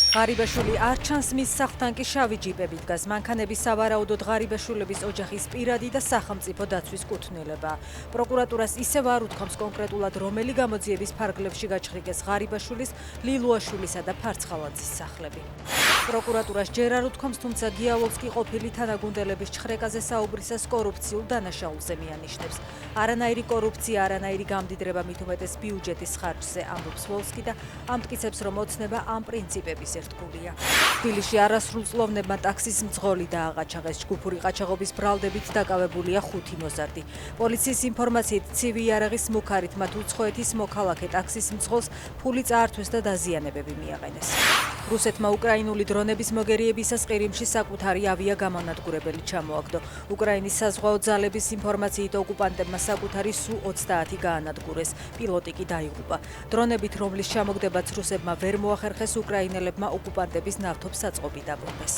ღარიბაშვილი არ ჩანს მის სახლთან კი შავი ჯიპები დგას. მანქანები სავარაუდოდ ღარიბაშვილების ოჯახის პირადი და სახელმწიფო დაცვის კუთვნილება. პროკურატურას ისევ არ უთქვამს კონკრეტულად რომელი გამოძიების ფარგლებში გაჩხრიკეს ღარიბაშვილის, ლილუაშვილისა და ფარცხალაძის სახლები. პროკურატურას ჯერ არ უთქვამს, თუმცა გიაოლსკი ყოფილი თანაგუნდელების ჩხრეკაზე საუბრისას კორუფციულ დანაშაულზე მიანიშნებს. არანაირი კორუფცია, არანაირი გამდიდრება, მით უმეტეს ბიუჯეტის ხარჯზე, ამბობს ვოლსკი და ამტკიცებს, რომ ოცნება ამ პრინციპების ერთგულია. თბილისში არასრულწლოვნებმა ტაქსის მძღოლი დააღაჩაღეს. ჯგუფური ყაჩაღობის ბრალდებით დაკავებულია 5 მოზარდი. პოლიციის ინფორმაციით, ცივი იარაღის მუქარით მათ უცხოეთის მოქალაქე ტაქსის მძღოლს ფული წაართვეს და დაზიანებები მიაყენეს. რუსეთმა უკრაინული დრონების მოგერიებისას ყირიმში საკუთარი ავიაგამონადგურებელი ჩამოაგდო. უკრაინის საზღვაო ძალების ინფორმაციით, ოკუპანტებმა საკუთარი Su-30 გაანადგურეს. პილოტი კი დაიღუპა. დრონებით, რომლის ჩამოგდებაც რუსებმა ვერ მოახერხეს, უკრაინელებმა ოკუპანტების ნავთობს საწყობი დაბრუნეს.